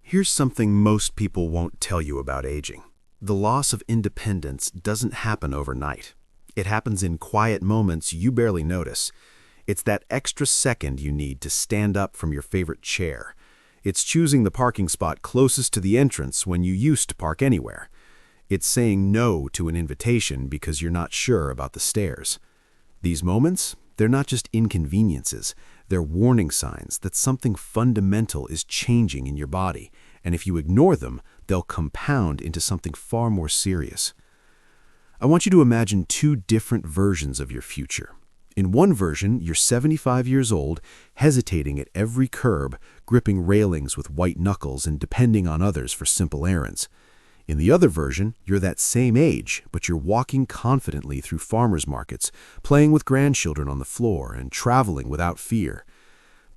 Here's something most people won't tell you about aging. The loss of independence doesn't happen overnight. It happens in quiet moments you barely notice. It's that extra second you need to stand up from your favorite chair. It's choosing the parking spot closest to the entrance when you used to park anywhere. It's saying no to an invitation because you're not sure about the stairs. These moments, they're not just inconveniences. They're warning signs that something fundamental is changing in your body, and if you ignore them, they'll compound into something far more serious. I want you to imagine two different versions of your future. In one version, you're 75 years old, hesitating at every curb, gripping railings with white knuckles and depending on others for simple errands. In the other version, you're that same age, but you're walking confidently through farmers markets, playing with grandchildren on the floor, and traveling without fear.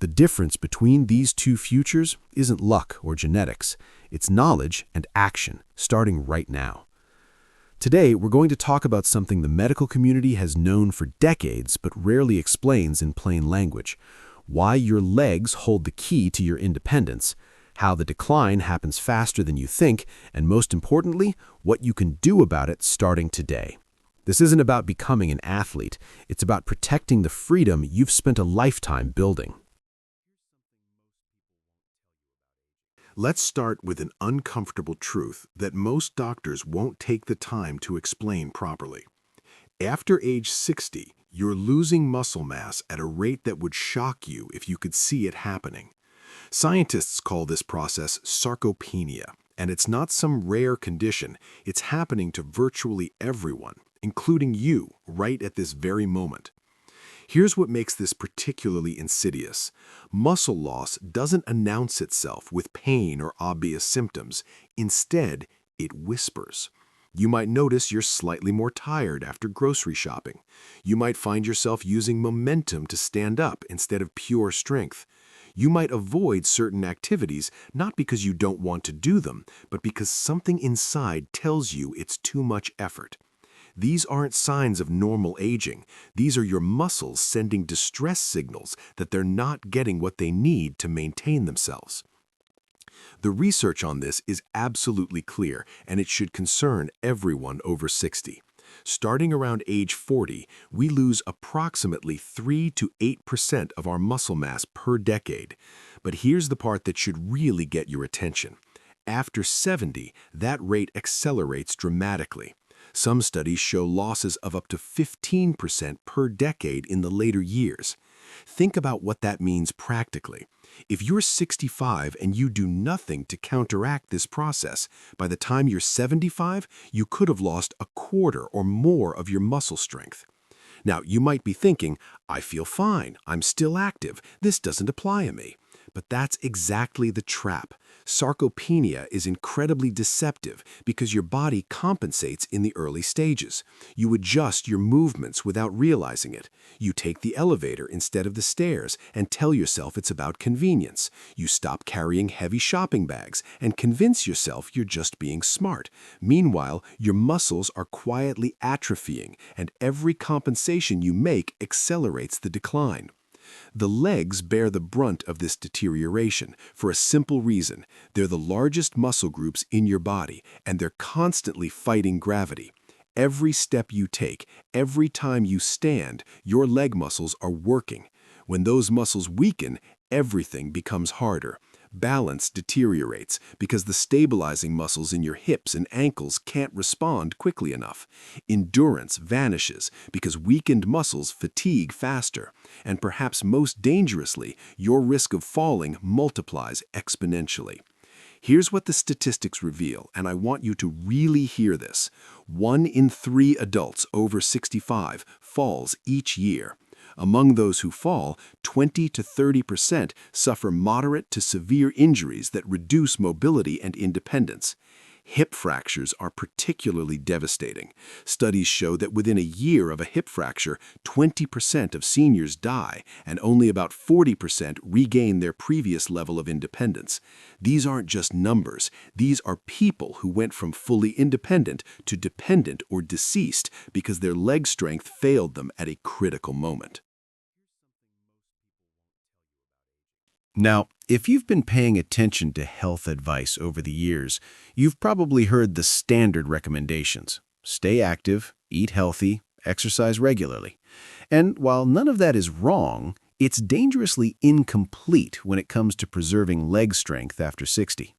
The difference between these two futures isn't luck or genetics. It's knowledge and action, starting right now. Today, we're going to talk about something the medical community has known for decades but rarely explains in plain language: why your legs hold the key to your independence, how the decline happens faster than you think, and most importantly, what you can do about it starting today. This isn't about becoming an athlete. It's about protecting the freedom you've spent a lifetime building. Let's start with an uncomfortable truth that most doctors won't take the time to explain properly. After age 60, you're losing muscle mass at a rate that would shock you if you could see it happening. Scientists call this process sarcopenia, and it's not some rare condition. It's happening to virtually everyone, including you, right at this very moment. Here's what makes this particularly insidious. Muscle loss doesn't announce itself with pain or obvious symptoms. Instead, it whispers. You might notice you're slightly more tired after grocery shopping. You might find yourself using momentum to stand up instead of pure strength. You might avoid certain activities not because you don't want to do them, but because something inside tells you it's too much effort. These aren't signs of normal aging. These are your muscles sending distress signals that they're not getting what they need to maintain themselves. The research on this is absolutely clear, and it should concern everyone over 60. Starting around age 40, we lose approximately 3 to 8% of our muscle mass per decade. But here's the part that should really get your attention. After 70, that rate accelerates dramatically. Some studies show losses of up to 15% per decade in the later years. Think about what that means practically. If you're 65 and you do nothing to counteract this process, by the time you're 75, you could have lost a quarter or more of your muscle strength. Now, you might be thinking, I feel fine, I'm still active, this doesn't apply to me. But that's exactly the trap. Sarcopenia is incredibly deceptive because your body compensates in the early stages. You adjust your movements without realizing it. You take the elevator instead of the stairs and tell yourself it's about convenience. You stop carrying heavy shopping bags and convince yourself you're just being smart. Meanwhile, your muscles are quietly atrophying, and every compensation you make accelerates the decline. The legs bear the brunt of this deterioration for a simple reason. They're the largest muscle groups in your body, and they're constantly fighting gravity. Every step you take, every time you stand, your leg muscles are working. When those muscles weaken, everything becomes harder. Balance deteriorates because the stabilizing muscles in your hips and ankles can't respond quickly enough. Endurance vanishes because weakened muscles fatigue faster. And perhaps most dangerously, your risk of falling multiplies exponentially. Here's what the statistics reveal, and I want you to really hear this. 1 in 3 adults over 65 falls each year. Among those who fall, 20 to 30% suffer moderate to severe injuries that reduce mobility and independence. Hip fractures are particularly devastating. Studies show that within a year of a hip fracture, 20% of seniors die, and only about 40% regain their previous level of independence. These aren't just numbers. These are people who went from fully independent to dependent or deceased because their leg strength failed them at a critical moment. Now, if you've been paying attention to health advice over the years, you've probably heard the standard recommendations. Stay active, eat healthy, exercise regularly. And while none of that is wrong, it's dangerously incomplete when it comes to preserving leg strength after 60.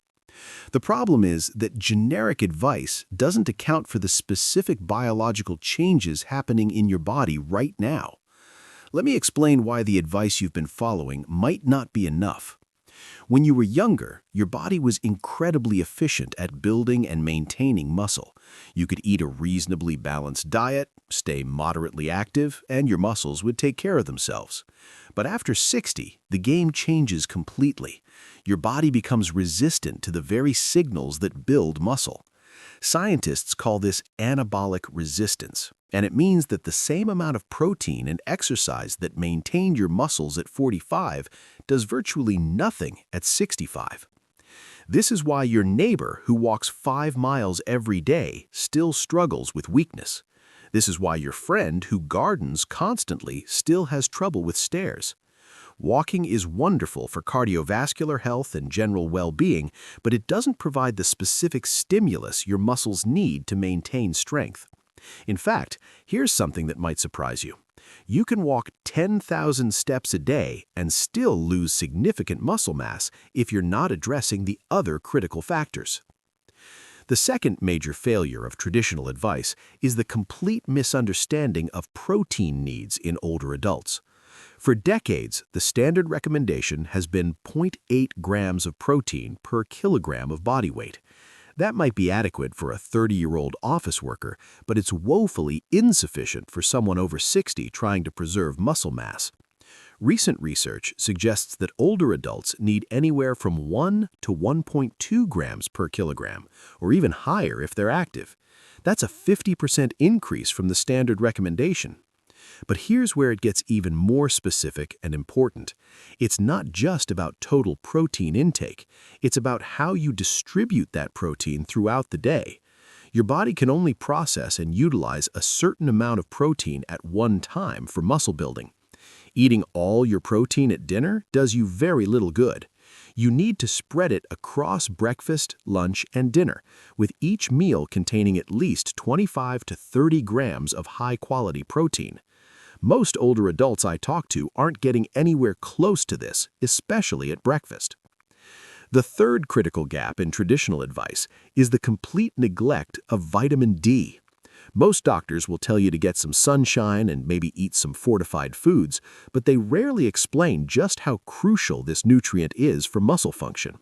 The problem is that generic advice doesn't account for the specific biological changes happening in your body right now. Let me explain why the advice you've been following might not be enough. When you were younger, your body was incredibly efficient at building and maintaining muscle. You could eat a reasonably balanced diet, stay moderately active, and your muscles would take care of themselves. But after 60, the game changes completely. Your body becomes resistant to the very signals that build muscle. Scientists call this anabolic resistance, and it means that the same amount of protein and exercise that maintained your muscles at 45 does virtually nothing at 65. This is why your neighbor who walks 5 miles every day still struggles with weakness. This is why your friend who gardens constantly still has trouble with stairs. Walking is wonderful for cardiovascular health and general well-being, but it doesn't provide the specific stimulus your muscles need to maintain strength. In fact, here's something that might surprise you. You can walk 10,000 steps a day and still lose significant muscle mass if you're not addressing the other critical factors. The second major failure of traditional advice is the complete misunderstanding of protein needs in older adults. For decades, the standard recommendation has been 0.8 grams of protein per kilogram of body weight. That might be adequate for a 30-year-old office worker, but it's woefully insufficient for someone over 60 trying to preserve muscle mass. Recent research suggests that older adults need anywhere from 1 to 1.2 grams per kilogram, or even higher if they're active. That's a 50% increase from the standard recommendation. But here's where it gets even more specific and important. It's not just about total protein intake. It's about how you distribute that protein throughout the day. Your body can only process and utilize a certain amount of protein at one time for muscle building. Eating all your protein at dinner does you very little good. You need to spread it across breakfast, lunch, and dinner, with each meal containing at least 25 to 30 grams of high-quality protein. Most older adults I talk to aren't getting anywhere close to this, especially at breakfast. The third critical gap in traditional advice is the complete neglect of vitamin D. Most doctors will tell you to get some sunshine and maybe eat some fortified foods, but they rarely explain just how crucial this nutrient is for muscle function.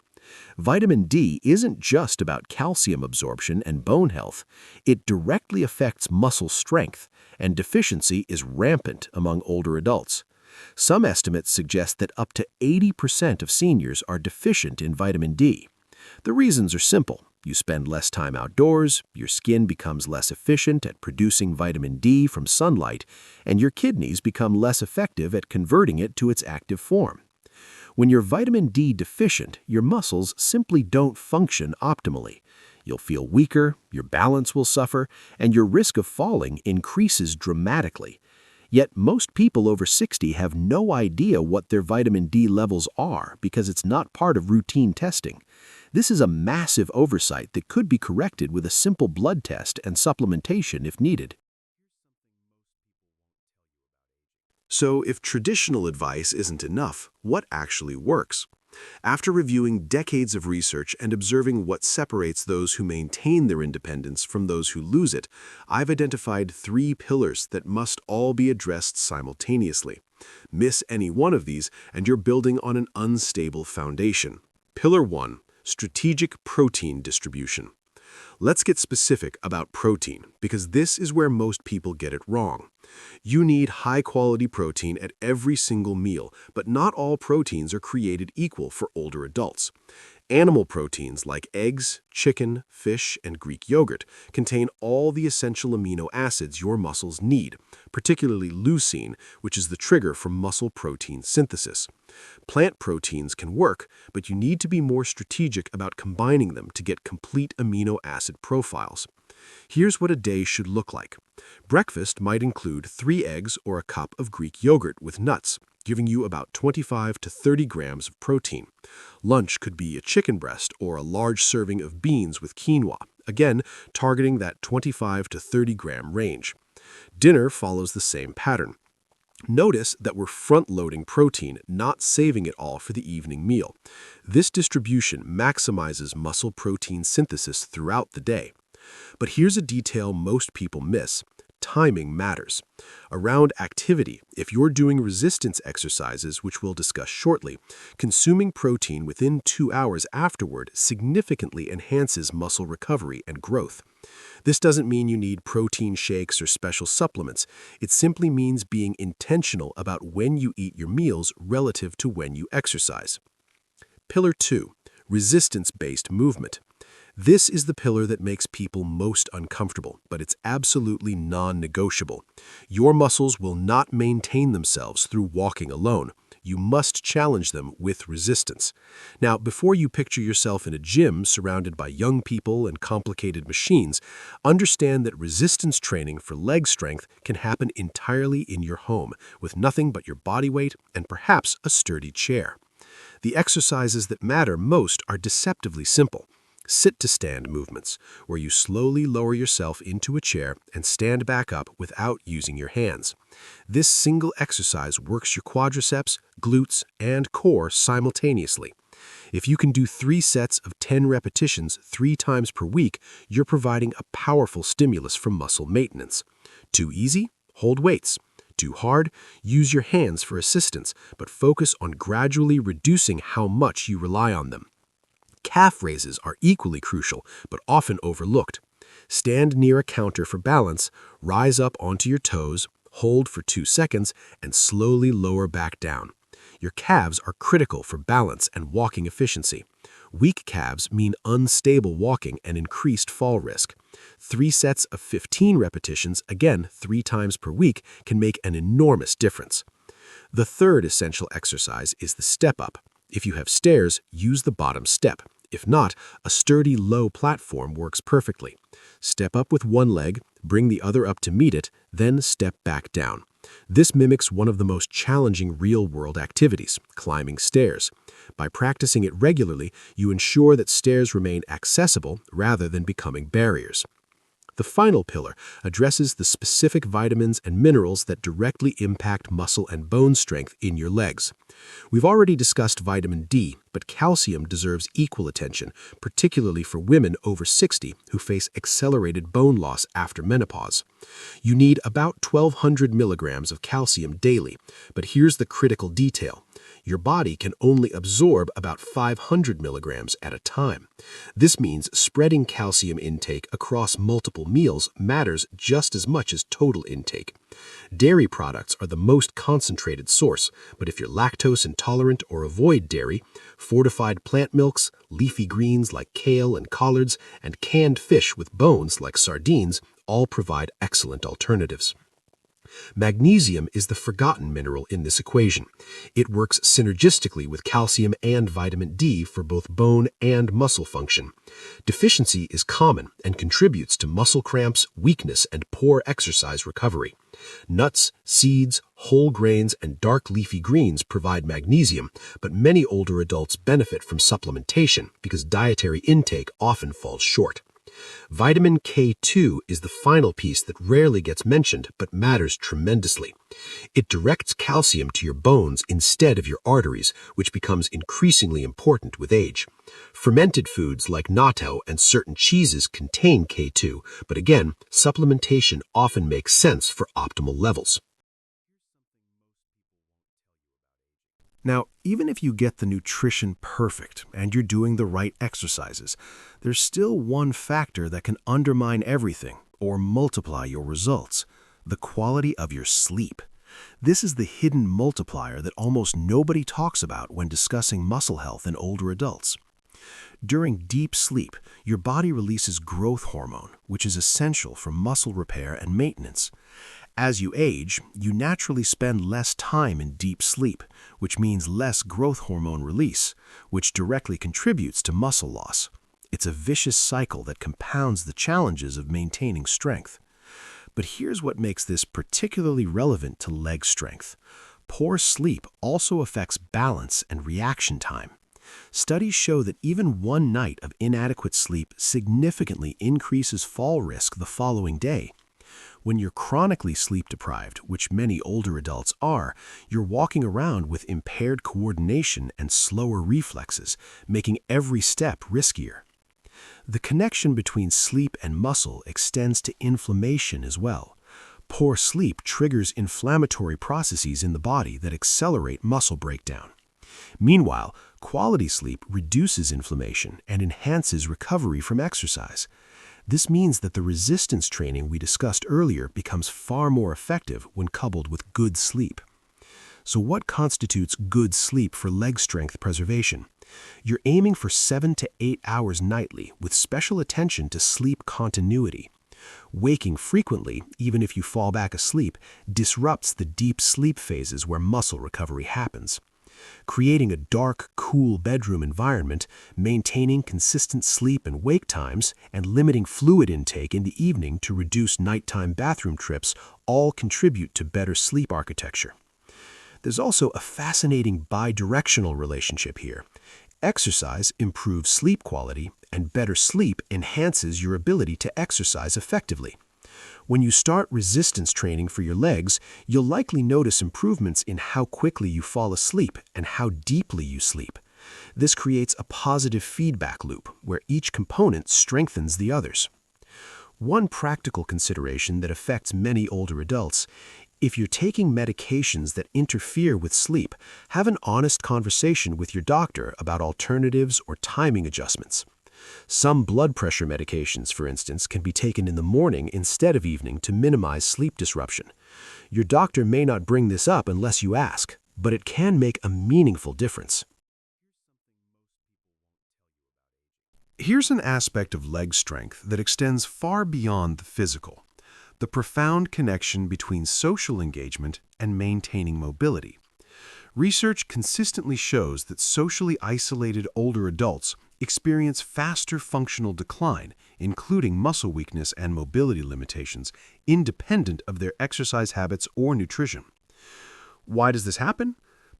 Vitamin D isn't just about calcium absorption and bone health. It directly affects muscle strength, and deficiency is rampant among older adults. Some estimates suggest that up to 80% of seniors are deficient in vitamin D. The reasons are simple. You spend less time outdoors, your skin becomes less efficient at producing vitamin D from sunlight, and your kidneys become less effective at converting it to its active form. When you're vitamin D deficient, your muscles simply don't function optimally. You'll feel weaker, your balance will suffer, and your risk of falling increases dramatically. Yet most people over 60 have no idea what their vitamin D levels are because it's not part of routine testing. This is a massive oversight that could be corrected with a simple blood test and supplementation if needed. So if traditional advice isn't enough, what actually works? After reviewing decades of research and observing what separates those who maintain their independence from those who lose it, I've identified 3 pillars that must all be addressed simultaneously. Miss any one of these, and you're building on an unstable foundation. Pillar 1. Strategic protein distribution. Let's get specific about protein, because this is where most people get it wrong. You need high-quality protein at every single meal, but not all proteins are created equal for older adults. Animal proteins like eggs, chicken, fish, and Greek yogurt contain all the essential amino acids your muscles need, particularly leucine, which is the trigger for muscle protein synthesis. Plant proteins can work, but you need to be more strategic about combining them to get complete amino acid profiles. Here's what a day should look like. Breakfast might include 3 eggs or a cup of Greek yogurt with nuts. giving you about 25 to 30 grams of protein. Lunch could be a chicken breast or a large serving of beans with quinoa, again targeting that 25 to 30 gram range. Dinner follows the same pattern. Notice that we're front-loading protein, not saving it all for the evening meal. This distribution maximizes muscle protein synthesis throughout the day. But here's a detail most people miss. Timing matters. Around activity, if you're doing resistance exercises, which we'll discuss shortly, consuming protein within 2 hours afterward significantly enhances muscle recovery and growth. This doesn't mean you need protein shakes or special supplements. It simply means being intentional about when you eat your meals relative to when you exercise. Pillar 2, resistance-based movement. This is the pillar that makes people most uncomfortable, but it's absolutely non-negotiable. Your muscles will not maintain themselves through walking alone. You must challenge them with resistance. Now, before you picture yourself in a gym surrounded by young people and complicated machines, understand that resistance training for leg strength can happen entirely in your home, with nothing but your body weight and perhaps a sturdy chair. The exercises that matter most are deceptively simple. Sit-to-stand movements, where you slowly lower yourself into a chair and stand back up without using your hands. This single exercise works your quadriceps, glutes, and core simultaneously. If you can do 3 sets of 10 repetitions 3 times per week, you're providing a powerful stimulus for muscle maintenance. Too easy? Hold weights. Too hard? Use your hands for assistance, but focus on gradually reducing how much you rely on them. Calf raises are equally crucial, but often overlooked. Stand near a counter for balance, rise up onto your toes, hold for 2 seconds, and slowly lower back down. Your calves are critical for balance and walking efficiency. Weak calves mean unstable walking and increased fall risk. 3 sets of 15 repetitions, again 3 times per week, can make an enormous difference. The third essential exercise is the step-up. If you have stairs, use the bottom step. If not, a sturdy low platform works perfectly. Step up with one leg, bring the other up to meet it, then step back down. This mimics one of the most challenging real-world activities, climbing stairs. By practicing it regularly, you ensure that stairs remain accessible rather than becoming barriers. The final pillar addresses the specific vitamins and minerals that directly impact muscle and bone strength in your legs. We've already discussed vitamin D, but calcium deserves equal attention, particularly for women over 60 who face accelerated bone loss after menopause. You need about 1,200 milligrams of calcium daily, but here's the critical detail. Your body can only absorb about 500 milligrams at a time. This means spreading calcium intake across multiple meals matters just as much as total intake. Dairy products are the most concentrated source, but if you're lactose intolerant or avoid dairy, fortified plant milks, leafy greens like kale and collards, and canned fish with bones like sardines all provide excellent alternatives. Magnesium is the forgotten mineral in this equation. It works synergistically with calcium and vitamin D for both bone and muscle function. Deficiency is common and contributes to muscle cramps, weakness, and poor exercise recovery. Nuts, seeds, whole grains, and dark leafy greens provide magnesium, but many older adults benefit from supplementation because dietary intake often falls short. Vitamin K2 is the final piece that rarely gets mentioned but matters tremendously. It directs calcium to your bones instead of your arteries, which becomes increasingly important with age. Fermented foods like natto and certain cheeses contain K2, but again, supplementation often makes sense for optimal levels. Now, even if you get the nutrition perfect and you're doing the right exercises, there's still one factor that can undermine everything or multiply your results: the quality of your sleep. This is the hidden multiplier that almost nobody talks about when discussing muscle health in older adults. During deep sleep, your body releases growth hormone, which is essential for muscle repair and maintenance. As you age, you naturally spend less time in deep sleep, which means less growth hormone release, which directly contributes to muscle loss. It's a vicious cycle that compounds the challenges of maintaining strength. But here's what makes this particularly relevant to leg strength. Poor sleep also affects balance and reaction time. Studies show that even one night of inadequate sleep significantly increases fall risk the following day. When you're chronically sleep deprived, which many older adults are, you're walking around with impaired coordination and slower reflexes, making every step riskier. The connection between sleep and muscle extends to inflammation as well. Poor sleep triggers inflammatory processes in the body that accelerate muscle breakdown. Meanwhile, quality sleep reduces inflammation and enhances recovery from exercise. This means that the resistance training we discussed earlier becomes far more effective when coupled with good sleep. So what constitutes good sleep for leg strength preservation? You're aiming for 7 to 8 hours nightly with special attention to sleep continuity. Waking frequently, even if you fall back asleep, disrupts the deep sleep phases where muscle recovery happens. Creating a dark, cool bedroom environment, maintaining consistent sleep and wake times, and limiting fluid intake in the evening to reduce nighttime bathroom trips all contribute to better sleep architecture. There's also a fascinating bidirectional relationship here. Exercise improves sleep quality, and better sleep enhances your ability to exercise effectively. When you start resistance training for your legs, you'll likely notice improvements in how quickly you fall asleep and how deeply you sleep. This creates a positive feedback loop where each component strengthens the others. One practical consideration that affects many older adults: if you're taking medications that interfere with sleep, have an honest conversation with your doctor about alternatives or timing adjustments. Some blood pressure medications, for instance, can be taken in the morning instead of evening to minimize sleep disruption. Your doctor may not bring this up unless you ask, but it can make a meaningful difference. Here's an aspect of leg strength that extends far beyond the physical: the profound connection between social engagement and maintaining mobility. Research consistently shows that socially isolated older adults experience faster functional decline, including muscle weakness and mobility limitations, independent of their exercise habits or nutrition. Why does this happen?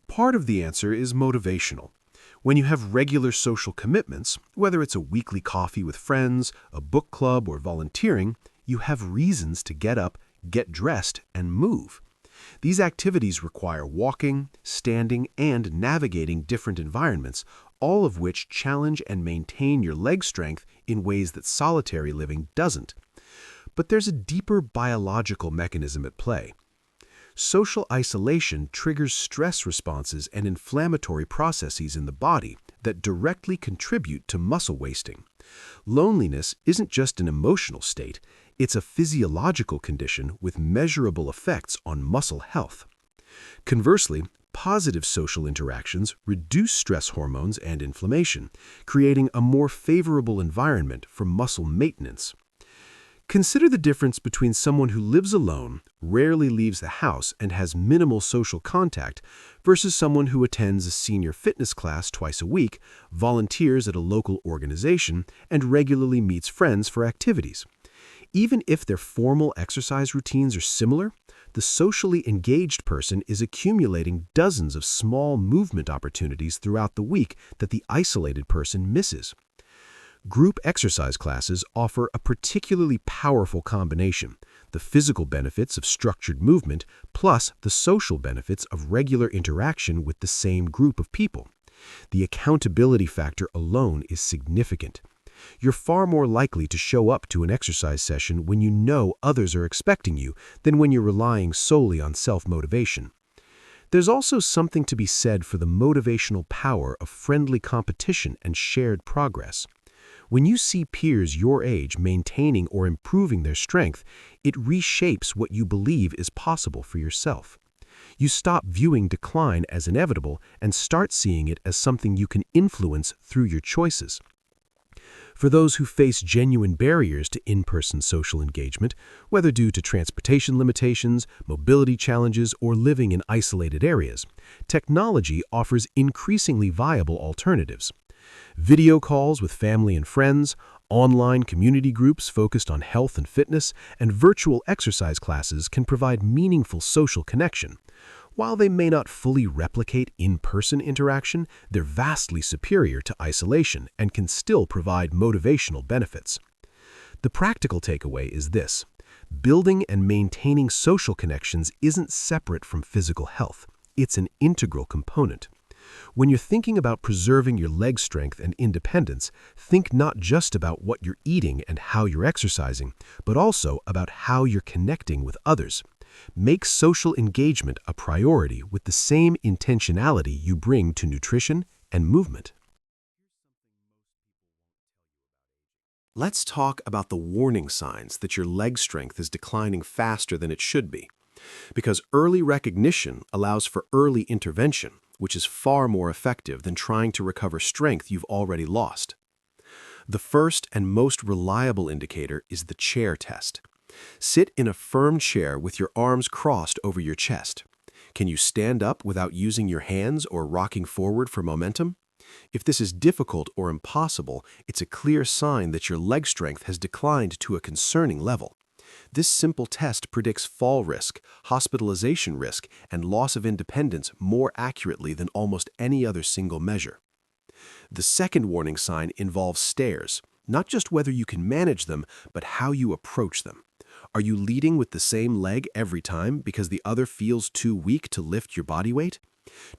Part of the answer is motivational. When you have regular social commitments, whether it's a weekly coffee with friends, a book club, or volunteering, you have reasons to get up, get dressed, and move. These activities require walking, standing, and navigating different environments, all of which challenge and maintain your leg strength in ways that solitary living doesn't. But there's a deeper biological mechanism at play. Social isolation triggers stress responses and inflammatory processes in the body that directly contribute to muscle wasting. Loneliness isn't just an emotional state, it's a physiological condition with measurable effects on muscle health. Conversely, positive social interactions reduce stress hormones and inflammation, creating a more favorable environment for muscle maintenance. Consider the difference between someone who lives alone, rarely leaves the house, and has minimal social contact versus someone who attends a senior fitness class twice a week, volunteers at a local organization, and regularly meets friends for activities. Even if their formal exercise routines are similar, the socially engaged person is accumulating dozens of small movement opportunities throughout the week that the isolated person misses. Group exercise classes offer a particularly powerful combination: the physical benefits of structured movement plus the social benefits of regular interaction with the same group of people. The accountability factor alone is significant. You're far more likely to show up to an exercise session when you know others are expecting you than when you're relying solely on self-motivation. There's also something to be said for the motivational power of friendly competition and shared progress. When you see peers your age maintaining or improving their strength, it reshapes what you believe is possible for yourself. You stop viewing decline as inevitable and start seeing it as something you can influence through your choices. For those who face genuine barriers to in-person social engagement, whether due to transportation limitations, mobility challenges, or living in isolated areas, technology offers increasingly viable alternatives. Video calls with family and friends, online community groups focused on health and fitness, and virtual exercise classes can provide meaningful social connection. While they may not fully replicate in-person interaction, they're vastly superior to isolation and can still provide motivational benefits. The practical takeaway is this: building and maintaining social connections isn't separate from physical health. It's an integral component. When you're thinking about preserving your leg strength and independence, think not just about what you're eating and how you're exercising, but also about how you're connecting with others. Make social engagement a priority with the same intentionality you bring to nutrition and movement. Let's talk about the warning signs that your leg strength is declining faster than it should be. Because early recognition allows for early intervention, which is far more effective than trying to recover strength you've already lost. The first and most reliable indicator is the chair test. Sit in a firm chair with your arms crossed over your chest. Can you stand up without using your hands or rocking forward for momentum? If this is difficult or impossible, it's a clear sign that your leg strength has declined to a concerning level. This simple test predicts fall risk, hospitalization risk, and loss of independence more accurately than almost any other single measure. The second warning sign involves stairs, not just whether you can manage them, but how you approach them. Are you leading with the same leg every time because the other feels too weak to lift your body weight?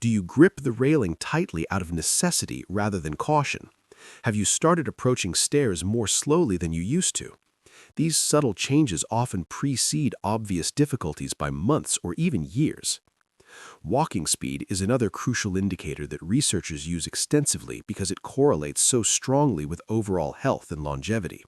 Do you grip the railing tightly out of necessity rather than caution? Have you started approaching stairs more slowly than you used to? These subtle changes often precede obvious difficulties by months or even years. Walking speed is another crucial indicator that researchers use extensively because it correlates so strongly with overall health and longevity.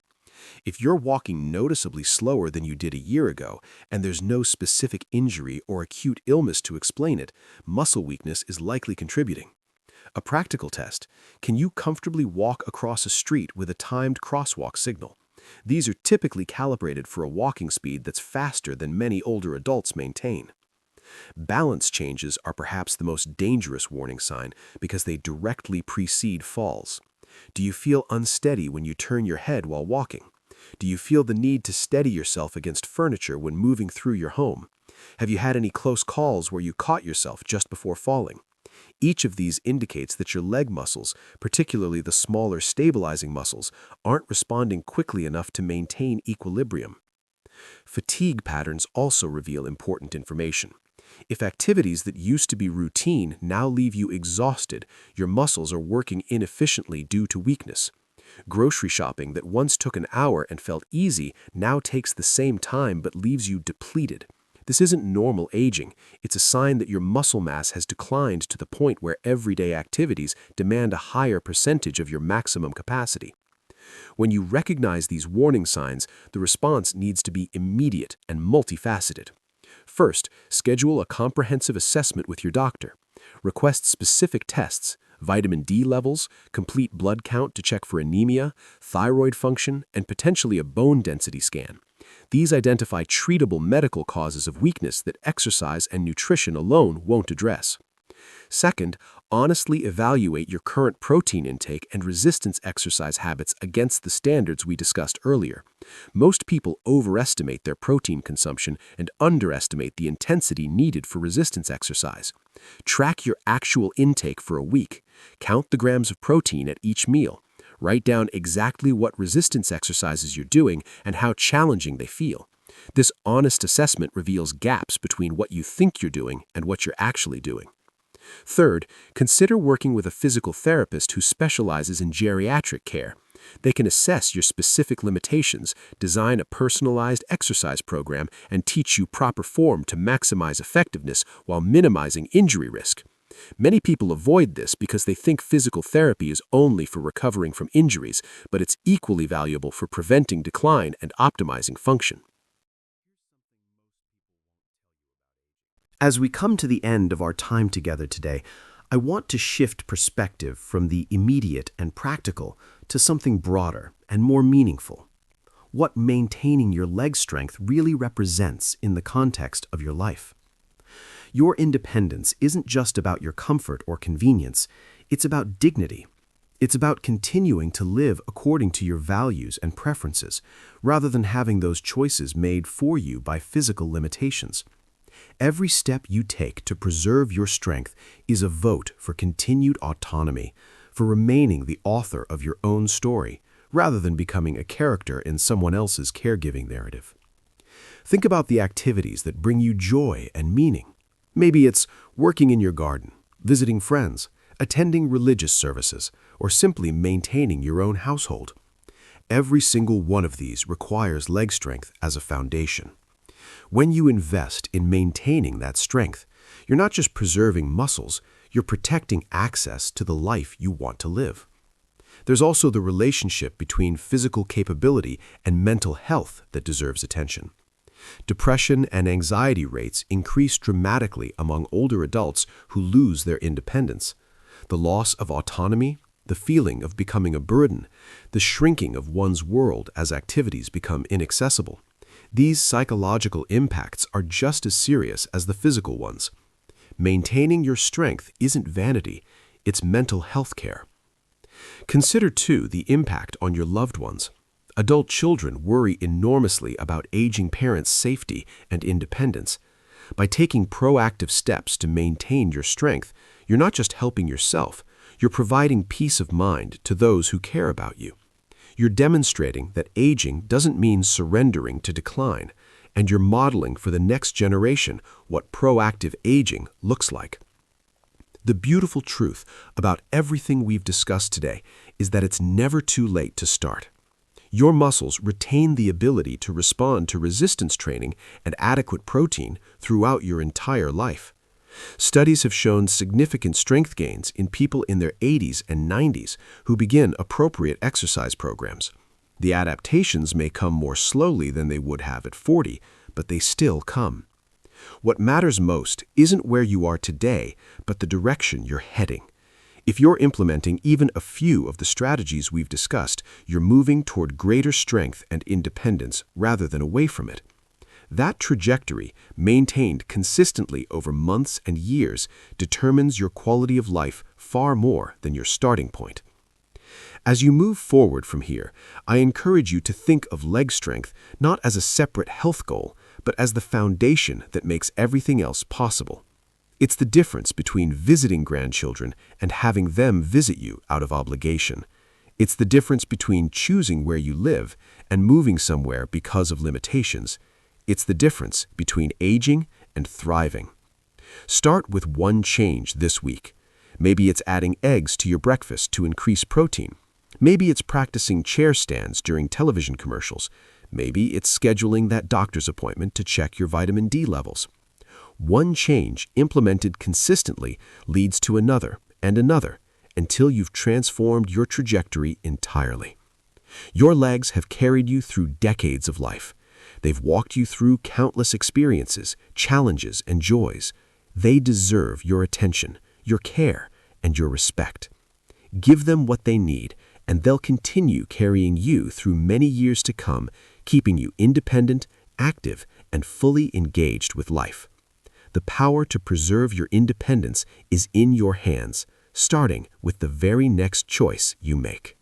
If you're walking noticeably slower than you did a year ago, and there's no specific injury or acute illness to explain it, muscle weakness is likely contributing. A practical test: can you comfortably walk across a street with a timed crosswalk signal? These are typically calibrated for a walking speed that's faster than many older adults maintain. Balance changes are perhaps the most dangerous warning sign because they directly precede falls. Do you feel unsteady when you turn your head while walking? Do you feel the need to steady yourself against furniture when moving through your home? Have you had any close calls where you caught yourself just before falling? Each of these indicates that your leg muscles, particularly the smaller stabilizing muscles, aren't responding quickly enough to maintain equilibrium. Fatigue patterns also reveal important information. If activities that used to be routine now leave you exhausted, your muscles are working inefficiently due to weakness. Grocery shopping that once took an hour and felt easy now takes the same time but leaves you depleted. This isn't normal aging. It's a sign that your muscle mass has declined to the point where everyday activities demand a higher percentage of your maximum capacity. When you recognize these warning signs, the response needs to be immediate and multifaceted. First, schedule a comprehensive assessment with your doctor. Request specific tests: vitamin D levels, complete blood count to check for anemia, thyroid function, and potentially a bone density scan. These identify treatable medical causes of weakness that exercise and nutrition alone won't address. Second, honestly evaluate your current protein intake and resistance exercise habits against the standards we discussed earlier. Most people overestimate their protein consumption and underestimate the intensity needed for resistance exercise. Track your actual intake for a week. Count the grams of protein at each meal. Write down exactly what resistance exercises you're doing and how challenging they feel. This honest assessment reveals gaps between what you think you're doing and what you're actually doing. Third, consider working with a physical therapist who specializes in geriatric care. They can assess your specific limitations, design a personalized exercise program, and teach you proper form to maximize effectiveness while minimizing injury risk. Many people avoid this because they think physical therapy is only for recovering from injuries, but it's equally valuable for preventing decline and optimizing function. As we come to the end of our time together today, I want to shift perspective from the immediate and practical to something broader and more meaningful. What maintaining your leg strength really represents in the context of your life. Your independence isn't just about your comfort or convenience, it's about dignity. It's about continuing to live according to your values and preferences, rather than having those choices made for you by physical limitations. Every step you take to preserve your strength is a vote for continued autonomy, for remaining the author of your own story, rather than becoming a character in someone else's caregiving narrative. Think about the activities that bring you joy and meaning. Maybe it's working in your garden, visiting friends, attending religious services, or simply maintaining your own household. Every single one of these requires leg strength as a foundation. When you invest in maintaining that strength, you're not just preserving muscles, you're protecting access to the life you want to live. There's also the relationship between physical capability and mental health that deserves attention. Depression and anxiety rates increase dramatically among older adults who lose their independence. The loss of autonomy, the feeling of becoming a burden, the shrinking of one's world as activities become inaccessible. These psychological impacts are just as serious as the physical ones. Maintaining your strength isn't vanity, it's mental health care. Consider, too, the impact on your loved ones. Adult children worry enormously about aging parents' safety and independence. By taking proactive steps to maintain your strength, you're not just helping yourself, you're providing peace of mind to those who care about you. You're demonstrating that aging doesn't mean surrendering to decline, and you're modeling for the next generation what proactive aging looks like. The beautiful truth about everything we've discussed today is that it's never too late to start. Your muscles retain the ability to respond to resistance training and adequate protein throughout your entire life. Studies have shown significant strength gains in people in their 80s and 90s who begin appropriate exercise programs. The adaptations may come more slowly than they would have at 40, but they still come. What matters most isn't where you are today, but the direction you're heading. If you're implementing even a few of the strategies we've discussed, you're moving toward greater strength and independence rather than away from it. That trajectory, maintained consistently over months and years, determines your quality of life far more than your starting point. As you move forward from here, I encourage you to think of leg strength not as a separate health goal, but as the foundation that makes everything else possible. It's the difference between visiting grandchildren and having them visit you out of obligation. It's the difference between choosing where you live and moving somewhere because of limitations. It's the difference between aging and thriving. Start with one change this week. Maybe it's adding eggs to your breakfast to increase protein. Maybe it's practicing chair stands during television commercials. Maybe it's scheduling that doctor's appointment to check your vitamin D levels. One change implemented consistently leads to another and another until you've transformed your trajectory entirely. Your legs have carried you through decades of life. They've walked you through countless experiences, challenges, and joys. They deserve your attention, your care, and your respect. Give them what they need, and they'll continue carrying you through many years to come, keeping you independent, active, and fully engaged with life. The power to preserve your independence is in your hands, starting with the very next choice you make.